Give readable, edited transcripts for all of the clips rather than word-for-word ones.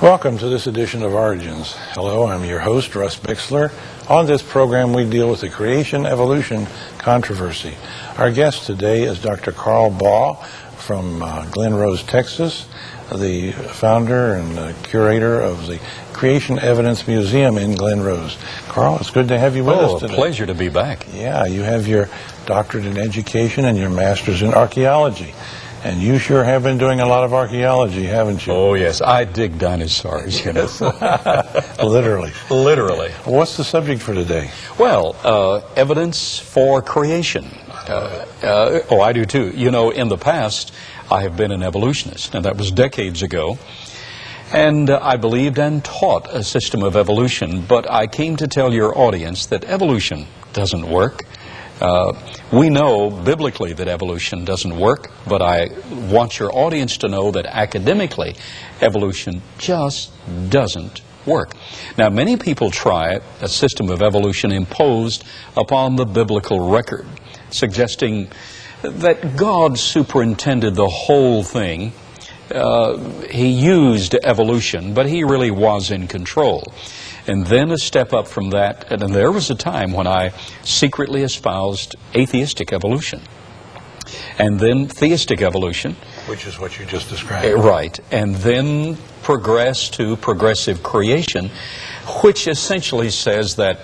Welcome to this edition of Origins. Hello, I'm your host, Russ Bixler. On this program, we deal with the creation-evolution controversy. Our guest today is Dr. Carl Baugh from Glen Rose, Texas, the founder and curator of the Creation Evidence Museum in Glen Rose. Carl, it's good to have you with us today. Oh, a pleasure to be back. Yeah, you have your doctorate in education and your master's in archaeology. And you sure have been doing a lot of archaeology, haven't you? Oh, yes. I dig dinosaurs, you know. Literally. Literally. What's the subject for today? Well, evidence for creation. I do too. You know, in the past, I have been an evolutionist, and that was decades ago. And I believed and taught a system of evolution, but I came to tell your audience that evolution doesn't work. We know biblically that evolution doesn't work, but I want your audience to know that academically, evolution just doesn't work. Now, many people try a system of evolution imposed upon the biblical record, suggesting that God superintended the whole thing. He used evolution, but he really was in control. And then a step up from that, and there was a time when I secretly espoused atheistic evolution. And then theistic evolution. Which is what you just described. Right. And then progressed to progressive creation, which essentially says that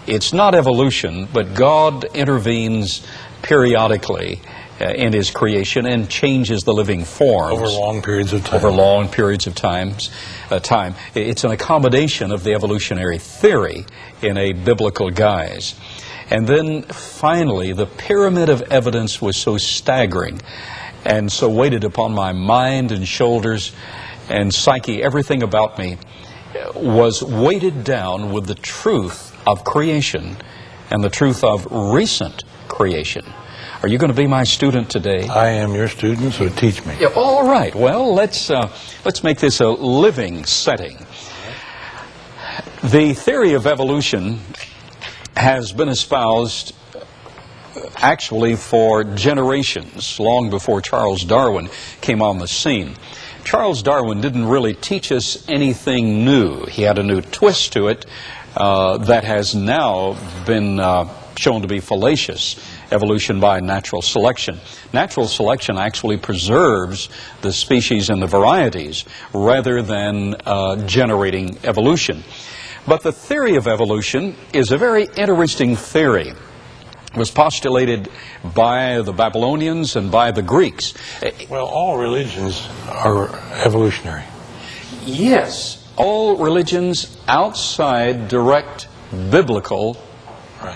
it's not evolution, but God intervenes periodically in his creation and changes the living forms. Over long periods of time. Over long periods of time. It's an accommodation of the evolutionary theory in a biblical guise. And then finally, the pyramid of evidence was so staggering and so weighted upon my mind and shoulders and psyche, everything about me was weighted down with the truth of creation and the truth of recent creation. Are you going to be my student today? I am your student, so teach me. Yeah, all right. Well, let's make this a living setting. The theory of evolution has been espoused actually for generations, long before Charles Darwin came on the scene. Charles Darwin didn't really teach us anything new. He had a new twist to it that has now been shown to be fallacious. Evolution by natural selection. Natural selection actually preserves the species and the varieties rather than generating evolution. But the theory of evolution is a very interesting theory. It was postulated by the Babylonians and by the Greeks. Well, all religions are evolutionary. Yes, all religions outside direct biblical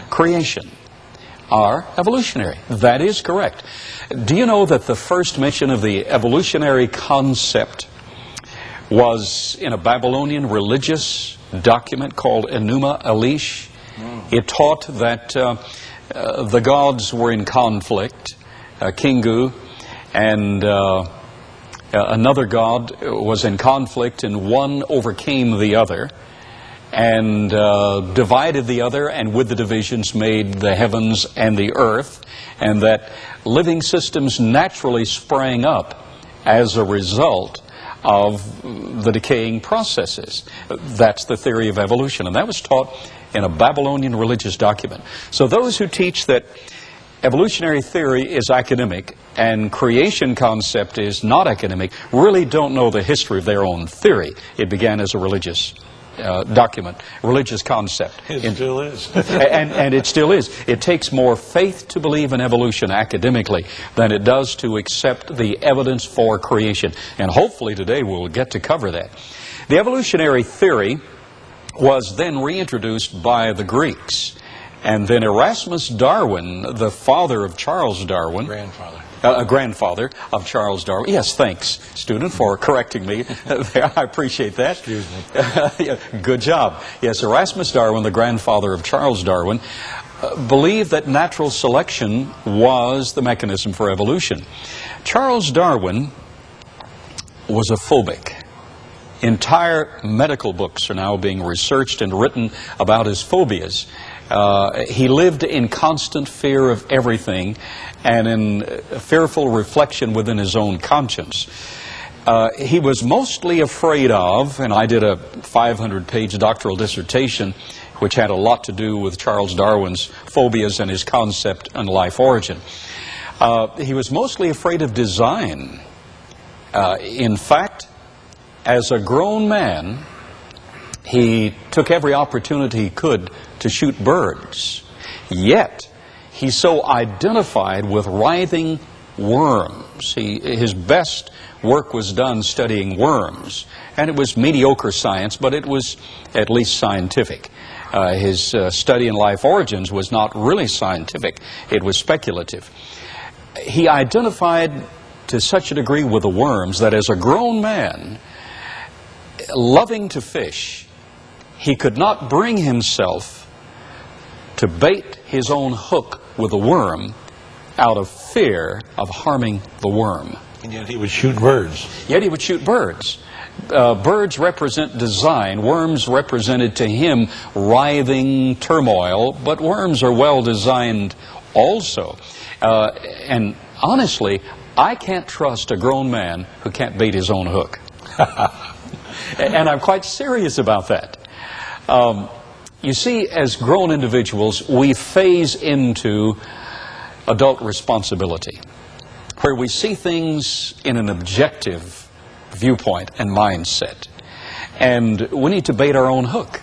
creation are evolutionary. That is correct. Do you know that the first mention of the evolutionary concept was in a Babylonian religious document called Enuma Elish? It taught that the gods were in conflict. Kingu and another god was in conflict, and one overcame the other and divided the other, and with the divisions made the heavens and the earth, and that living systems naturally sprang up as a result of the decaying processes. That's the theory of evolution, and that was taught in a Babylonian religious document. So those who teach that evolutionary theory is academic and creation concept is not academic really don't know the history of their own theory. It began as a religious document, religious concept. It still is. and it still is. It takes more faith to believe in evolution academically than it does to accept the evidence for creation. And hopefully today we'll get to cover that. The evolutionary theory was then reintroduced by the Greeks. And then Erasmus Darwin, the father of Charles Darwin, grandfather of Charles Darwin. Yes, thanks, student, for correcting me. I appreciate that. Excuse me. Good job. Yes, Erasmus Darwin, the grandfather of Charles Darwin, believed that natural selection was the mechanism for evolution. Charles Darwin was a phobic. Entire medical books are now being researched and written about his phobias. He lived in constant fear of everything and in fearful reflection within his own conscience. He was mostly afraid of, and I did a 500-page doctoral dissertation which had a lot to do with Charles Darwin's phobias and his concept and life origin. He was mostly afraid of design. In fact, as a grown man, he took every opportunity he could to shoot birds. Yet, he so identified with writhing worms. His best work was done studying worms, and it was mediocre science, but it was at least scientific. His study in life origins was not really scientific, it was speculative. He identified to such a degree with the worms that as a grown man, loving to fish, he could not bring himself to bait his own hook with a worm out of fear of harming the worm. And yet he would shoot birds. Yet he would shoot birds. Birds represent design. Worms represented to him writhing turmoil, but worms are well designed also. And honestly, I can't trust a grown man who can't bait his own hook. And I'm quite serious about that. You see, as grown individuals, we phase into adult responsibility, where we see things in an objective viewpoint and mindset. And we need to bait our own hook.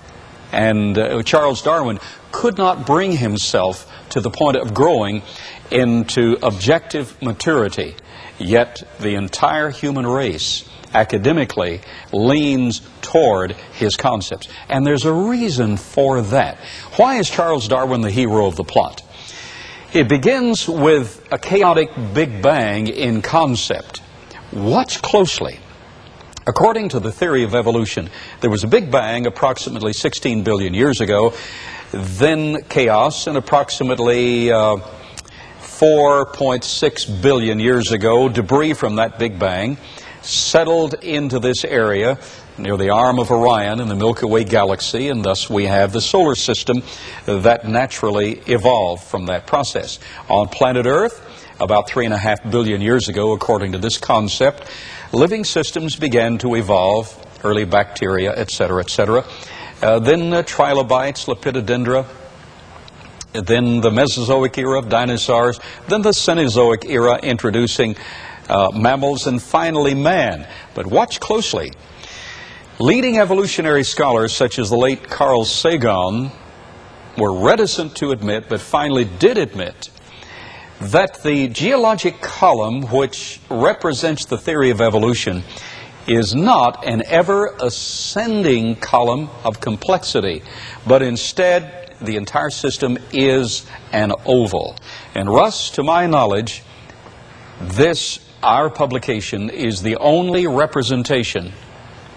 And Charles Darwin could not bring himself to the point of growing into objective maturity. Yet the entire human race academically leans toward his concepts. And there's a reason for that. Why is Charles Darwin the hero of the plot? It begins with a chaotic Big Bang in concept. Watch closely. According to the theory of evolution, there was a Big Bang approximately 16 billion years ago, then chaos, and approximately 4.6 billion years ago, debris from that Big Bang settled into this area near the arm of Orion in the Milky Way galaxy, and thus we have the solar system that naturally evolved from that process. On planet Earth, about 3.5 billion years ago, according to this concept, living systems began to evolve, early bacteria, etc., etc. Then trilobites, lepidodendra, then the Mesozoic era of dinosaurs, then the Cenozoic era introducing mammals, and finally man. But watch closely. Leading evolutionary scholars such as the late Carl Sagan were reticent to admit, but finally did admit, that the geologic column which represents the theory of evolution is not an ever-ascending column of complexity, but instead the entire system is an oval. And Russ, to my knowledge, our publication is the only representation,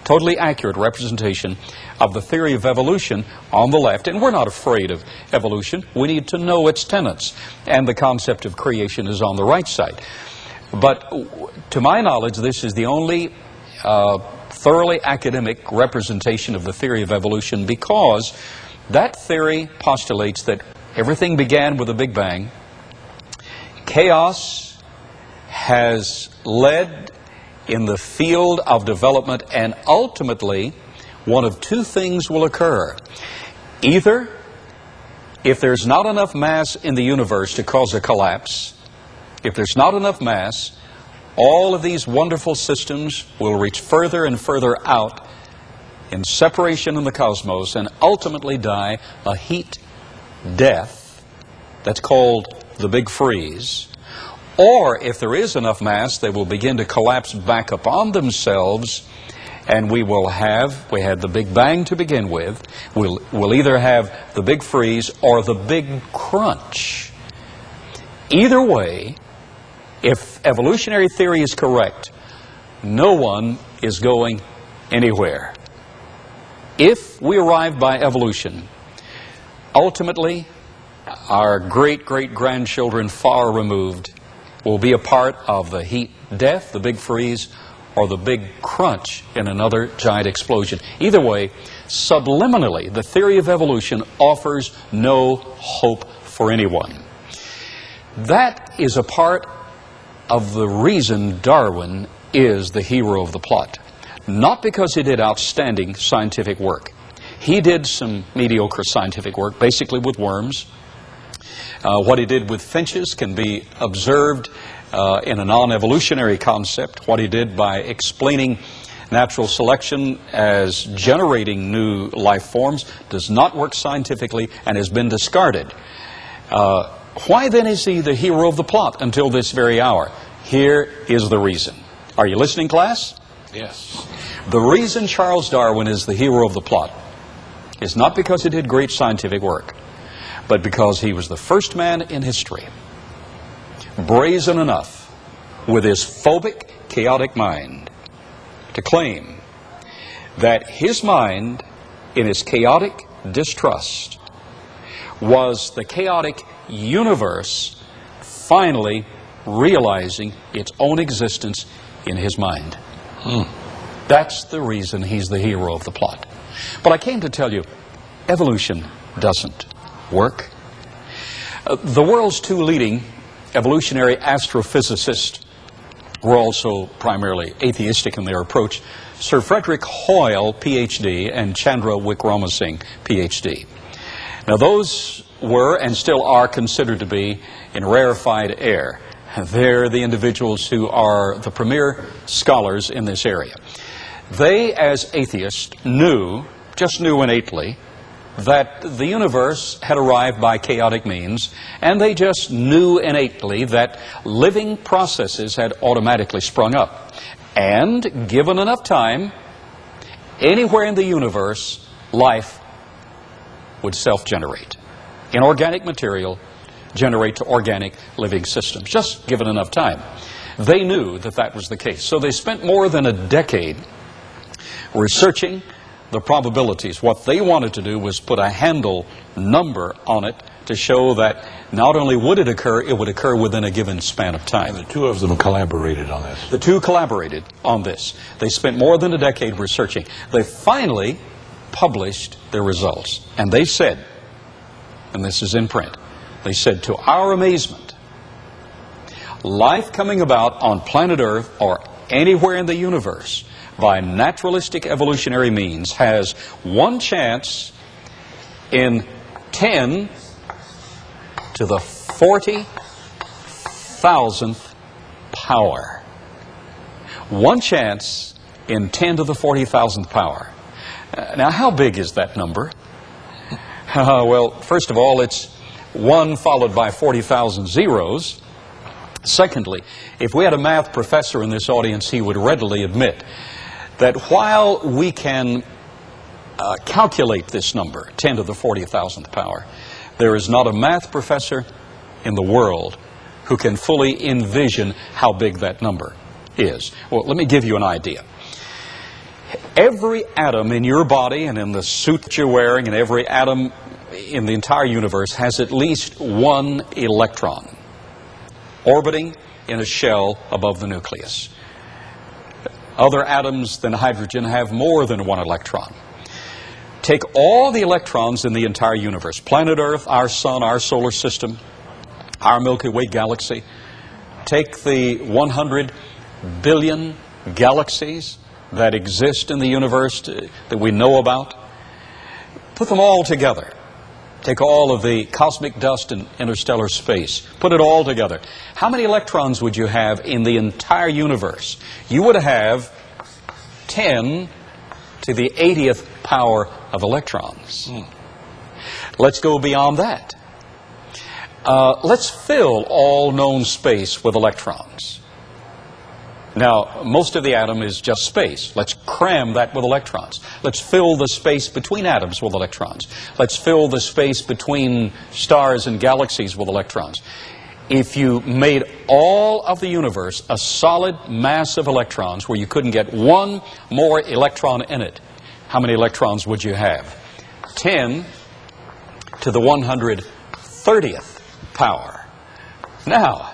totally accurate representation, of the theory of evolution on the left. And we're not afraid of evolution. We need to know its tenets. And the concept of creation is on the right side. But to my knowledge, this is the only thoroughly academic representation of the theory of evolution, because that theory postulates that everything began with a Big Bang. Chaos has led in the field of development, and ultimately one of two things will occur. Either, if there's not enough mass in the universe to cause a collapse, if there's not enough mass, all of these wonderful systems will reach further and further out in separation in the cosmos and ultimately die a heat death that's called the Big Freeze. Or if there is enough mass, they will begin to collapse back upon themselves, and we had the Big Bang to begin with. We'll either have the Big Freeze or the Big Crunch. Either way, if evolutionary theory is correct, no one is going anywhere. If we arrive by evolution, ultimately, our great-great-grandchildren far removed will be a part of the heat death, the Big Freeze, or the Big Crunch in another giant explosion. Either way, subliminally, the theory of evolution offers no hope for anyone. That is a part of the reason Darwin is the hero of the plot. Not because he did outstanding scientific work. He did some mediocre scientific work, basically with worms. What he did with finches can be observed in a non-evolutionary concept. What he did by explaining natural selection as generating new life forms does not work scientifically and has been discarded. Why then is he the hero of the plot until this very hour? Here is the reason. Are you listening, class? Yes. The reason Charles Darwin is the hero of the plot is not because he did great scientific work, but because he was the first man in history, brazen enough with his phobic, chaotic mind, to claim that his mind, in its chaotic distrust, was the chaotic universe finally realizing its own existence in his mind. That's the reason he's the hero of the plot. But I came to tell you, evolution doesn't work. The world's two leading evolutionary astrophysicists were also primarily atheistic in their approach. Sir Frederick Hoyle, Ph.D., and Chandra Wickramasinghe, Ph.D. Now those were and still are considered to be in rarefied air. They're the individuals who are the premier scholars in this area. They, as atheists, just knew innately, that the universe had arrived by chaotic means, and they just knew innately that living processes had automatically sprung up. And, given enough time, anywhere in the universe, life would self-generate. Inorganic material generate to organic living systems, just given enough time. They knew that that was the case. So they spent more than a decade researching the probabilities. What they wanted to do was put a handle number on it to show that not only would it would occur within a given span of time. And the two of them collaborated on this. The two collaborated on this. They spent more than a decade researching. They finally published their results. And they said, and this is in print, they said, to our amazement, life coming about on planet Earth or anywhere in the universe by naturalistic evolutionary means has one chance in 10 to the 40,000th power. One chance in 10 to the 40,000th power. Now, how big is that number? Well, first of all, it's 1 followed by 40,000 zeros. Secondly, if we had a math professor in this audience, he would readily admit that while we can calculate this number, 10 to the 40,000th power, there is not a math professor in the world who can fully envision how big that number is. Well, let me give you an idea. Every atom in your body and in the suit that you're wearing and every atom in the entire universe has at least one electron orbiting in a shell above the nucleus. Other atoms than hydrogen have more than one electron. Take all the electrons in the entire universe, planet Earth, our sun, our solar system, our Milky Way galaxy. Take the 100 billion galaxies that exist in the universe that we know about. Put them all together. Take all of the cosmic dust in interstellar space. Put it all together. How many electrons would you have in the entire universe? You would have 10 to the 80th power of electrons. Let's go beyond that. Let's fill all known space with electrons. Now, most of the atom is just space. Let's cram that with electrons. Let's fill the space between atoms with electrons. Let's fill the space between stars and galaxies with electrons. If you made all of the universe a solid mass of electrons where you couldn't get one more electron in it, how many electrons would you have? 10 to the 130th power. Now,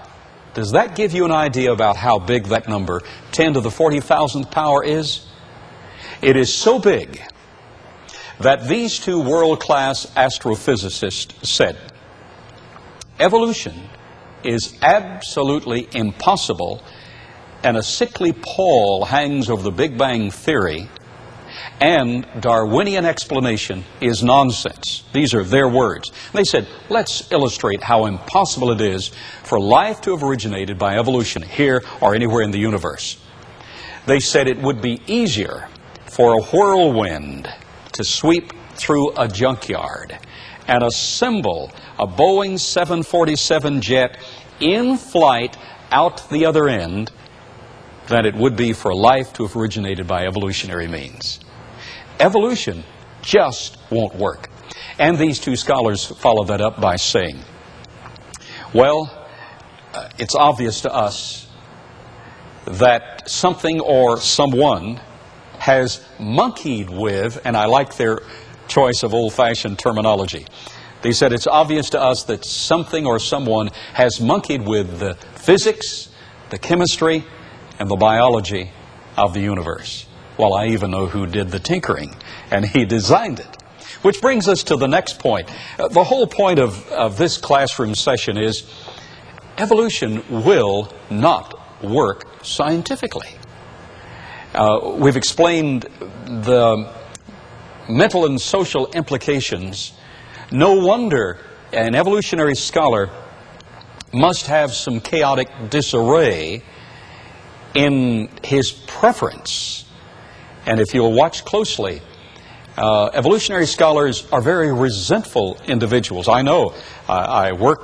does that give you an idea about how big that number, 10 to the 40,000th power, is? It is so big that these two world-class astrophysicists said, evolution is absolutely impossible and a sickly pall hangs over the Big Bang Theory, and Darwinian explanation is nonsense. These are their words. They said, let's illustrate how impossible it is for life to have originated by evolution here or anywhere in the universe. They said it would be easier for a whirlwind to sweep through a junkyard and assemble a Boeing 747 jet in flight out the other end than it would be for life to have originated by evolutionary means. Evolution just won't work. And these two scholars follow that up by saying, well, it's obvious to us that something or someone has monkeyed with, and I like their choice of old-fashioned terminology. They said it's obvious to us that something or someone has monkeyed with the physics, the chemistry, and the biology of the universe. Well, I even know who did the tinkering, and he designed it. Which brings us to the next point. The whole point of this classroom session is evolution will not work scientifically. We've explained the mental and social implications. No wonder an evolutionary scholar must have some chaotic disarray in his preference. And if you'll watch closely, evolutionary scholars are very resentful individuals. I know. I work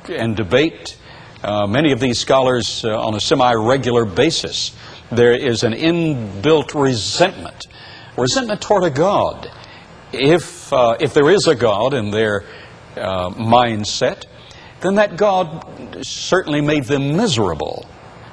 and debate many of these scholars on a semi-regular basis. There is an inbuilt resentment toward a God. If there is a God in their mindset, then that God certainly made them miserable.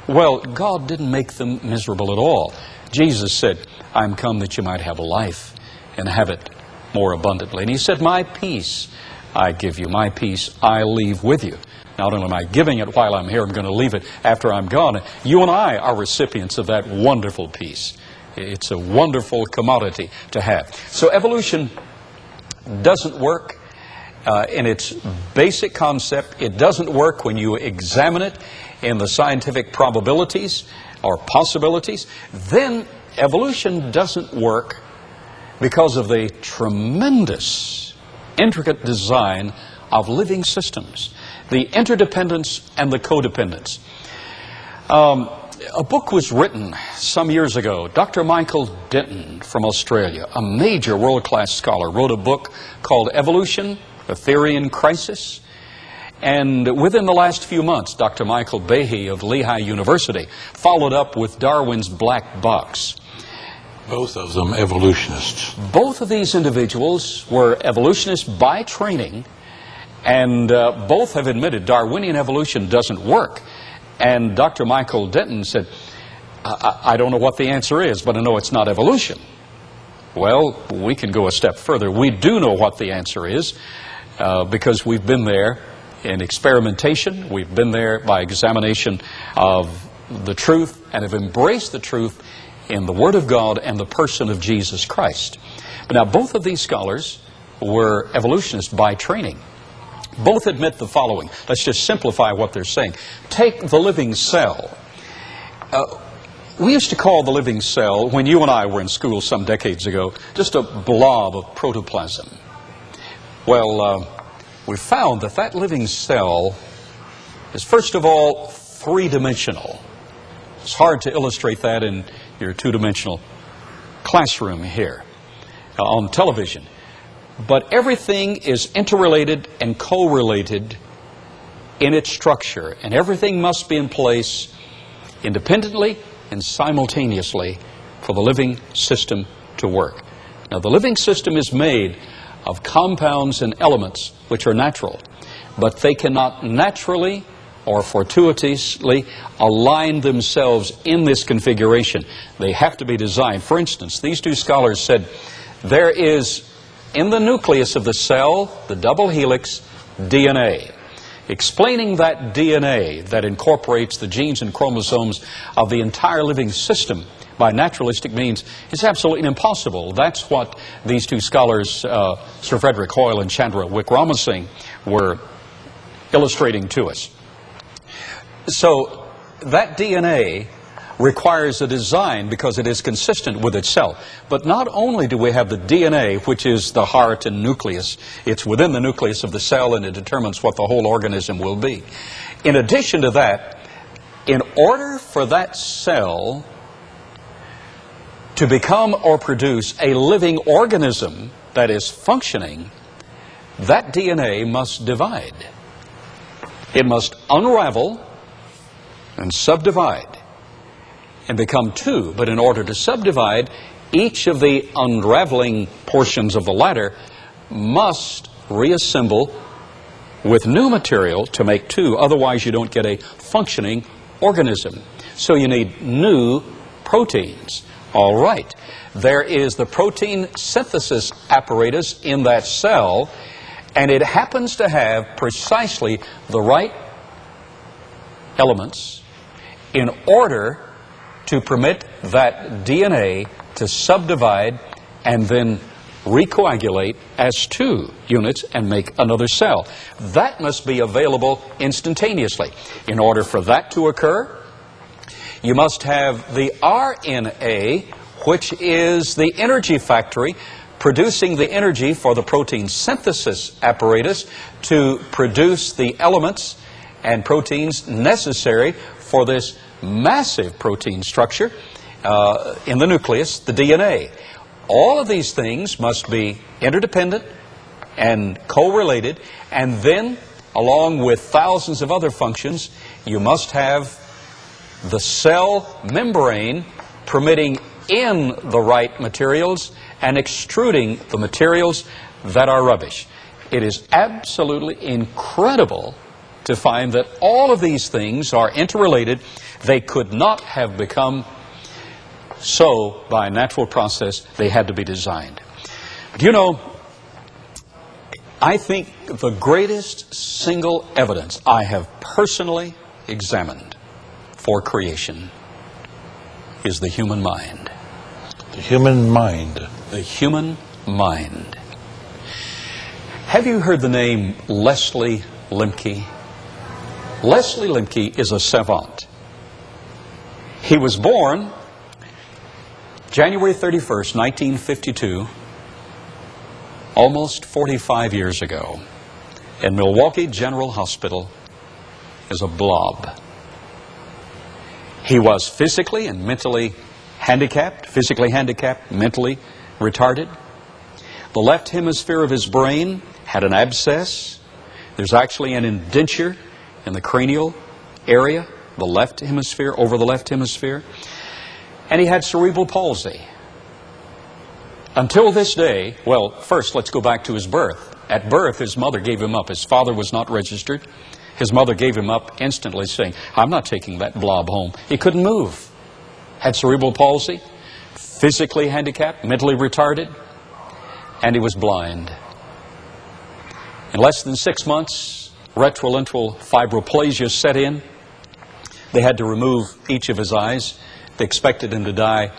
Well, God didn't make them miserable at all. Jesus said, I'm come that you might have life and have it more abundantly. And he said, my peace I give you, my peace I leave with you. Not only am I giving it while I'm here, I'm going to leave it after I'm gone. You and I are recipients of that wonderful peace. It's a wonderful commodity to have. So evolution doesn't work in its basic concept. It doesn't work when you examine it in the scientific probabilities or possibilities. Then evolution doesn't work because of the tremendous, intricate design of living systems, the interdependence and the codependence. A book was written some years ago. Dr. Michael Denton from Australia, a major world-class scholar, wrote a book called Evolution, A Theory in Crisis. And within the last few months, Dr. Michael Baugh of Lehigh University followed up with Darwin's Black Box. Both of them evolutionists. Both of these individuals were evolutionists by training, and both have admitted Darwinian evolution doesn't work. And Dr. Michael Denton said, I don't know what the answer is, but I know it's not evolution. Well, we can go a step further. We do know what the answer is because we've been there in experimentation. We've been there by examination of the truth and have embraced the truth in the Word of God and the person of Jesus Christ. But now both of these scholars were evolutionists by training. Both admit the following. Let's just simplify what they're saying. Take the living cell. We used to call the living cell, when you and I were in school some decades ago, just a blob of protoplasm. Well, we found that that living cell is, first of all, three-dimensional. It's hard to illustrate that in your two-dimensional classroom here on television. But everything is interrelated and correlated in its structure, and everything must be in place independently and simultaneously for the living system to work. Now, the living system is made of compounds and elements which are natural, but they cannot naturally or fortuitously align themselves in this configuration. They have to be designed. For instance, these two scholars said there is in the nucleus of the cell, the double helix, DNA. Explaining that DNA that incorporates the genes and chromosomes of the entire living system by naturalistic means is absolutely impossible. That's what these two scholars, Sir Frederick Hoyle and Chandra Wickramasinghe, were illustrating to us. So that DNA requires a design because it is consistent with itself. But not only do we have the DNA, which is the heart and nucleus, it's within the nucleus of the cell and it determines what the whole organism will be. In addition to that, in order for that cell to become or produce a living organism that is functioning, that DNA must divide. It must unravel and subdivide and become two. But in order to subdivide, each of the unraveling portions of the ladder must reassemble with new material to make two. Otherwise, you don't get a functioning organism. So you need new proteins. All right. There is the protein synthesis apparatus in that cell, and it happens to have precisely the right elements in order to permit that DNA to subdivide and then recoagulate as two units and make another cell. That must be available instantaneously. In order for that to occur, you must have the RNA, which is the energy factory producing the energy for the protein synthesis apparatus to produce the elements and proteins necessary for this massive protein structure in the nucleus, the DNA. All of these things must be interdependent and correlated, and then, along with thousands of other functions, you must have the cell membrane permitting in the right materials and extruding the materials that are rubbish. It is absolutely incredible to find that all of these things are interrelated. They could not have become so by a natural process. They had to be designed. But you know, I think the greatest single evidence I have personally examined for creation is the human mind. The human mind. The human mind. Have you heard the name Leslie Lemke? Leslie Lemke is a savant. He was born January 31st, 1952, almost 45 years ago, in Milwaukee General Hospital as a blob. He was physically and mentally handicapped, mentally retarded. The left hemisphere of his brain had an abscess. There's actually an indenture in the cranial area, the left hemisphere, over the left hemisphere. And he had cerebral palsy. Until this day, well, first let's go back to his birth. At birth, his mother gave him up. His father was not registered. His mother gave him up instantly, saying, I'm not taking that blob home. He couldn't move. Had cerebral palsy, physically handicapped, mentally retarded, and he was blind. In less than 6 months, retrolental fibroplasia set in. They had to remove each of his eyes. They expected him to die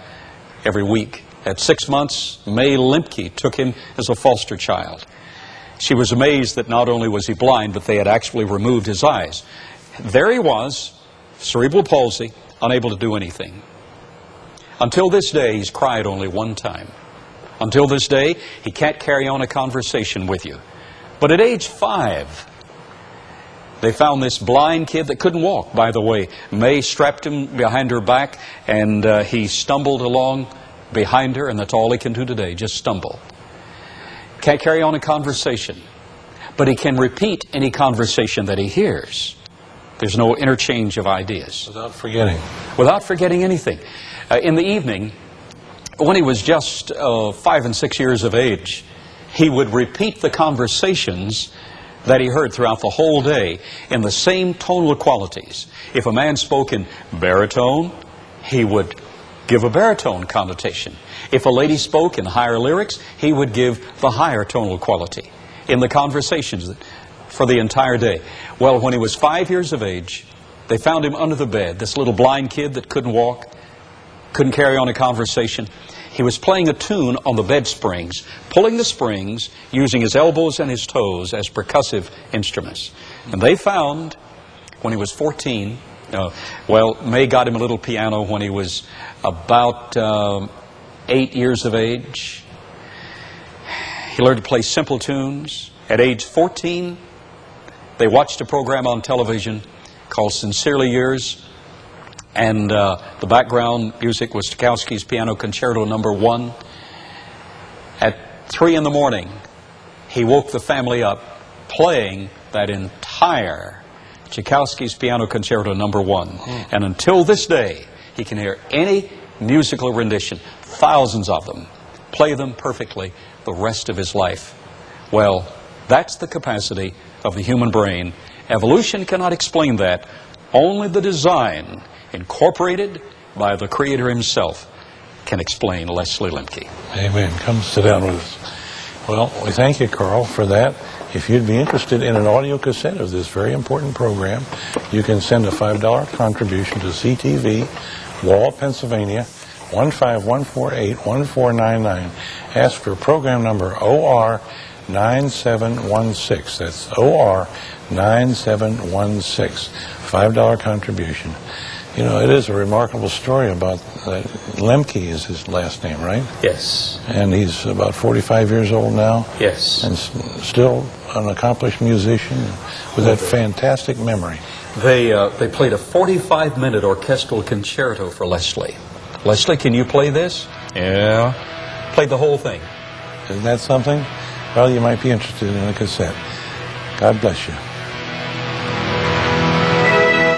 every week. At 6 months, May Lemke took him as a foster child. She was amazed that not only was he blind, but they had actually removed his eyes. There he was, cerebral palsy, unable to do anything. Until this day, he's cried only one time. Until this day, he can't carry on a conversation with you. But at age 5, they found this blind kid that couldn't walk, by the way. May strapped him behind her back, and he stumbled along behind her, and that's all he can do today, just stumble. Can't carry on a conversation, but he can repeat any conversation that he hears. There's no interchange of ideas. Without forgetting. Without forgetting anything. In the evening, when he was just 5 and 6 years of age, he would repeat the conversations that he heard throughout the whole day in the same tonal qualities. If a man spoke in baritone, he would give a baritone connotation. If a lady spoke in higher lyrics, he would give the higher tonal quality in the conversations for the entire day. Well, when he was 5 years of age, they found him under the bed, this little blind kid that couldn't walk, couldn't carry on a conversation. He was playing a tune on the bed springs, pulling the springs, using his elbows and his toes as percussive instruments. And they found, when he was 14, Well, May got him a little piano when he was about 8 years of age. He learned to play simple tunes. At age 14, they watched a program on television called Sincerely Yours, and the background music was Tchaikovsky's Piano Concerto No. 1. At 3 in the morning, he woke the family up playing that entire Tchaikovsky's Piano Concerto No. 1. And until this day, he can hear any musical rendition, thousands of them, play them perfectly the rest of his life. Well, that's the capacity of the human brain. Evolution cannot explain that. Only the design incorporated by the Creator himself can explain Leslie Lemke. Amen. Come sit down with us. Well, we thank you, Carl, for that. If you'd be interested in an audio cassette of this very important program, you can send a $5 contribution to CTV, Wall, Pennsylvania, 15148-1499. Ask for program number OR 9716. That's OR 9716. $5 contribution. You know, it is a remarkable story about Lemke is his last name, right? Yes. And he's about 45 years old now. Yes. And still an accomplished musician with that fantastic memory. They played a 45-minute orchestral concerto for Leslie. Leslie, can you play this? Yeah. Played the whole thing. Isn't that something? Well, you might be interested in a cassette. God bless you.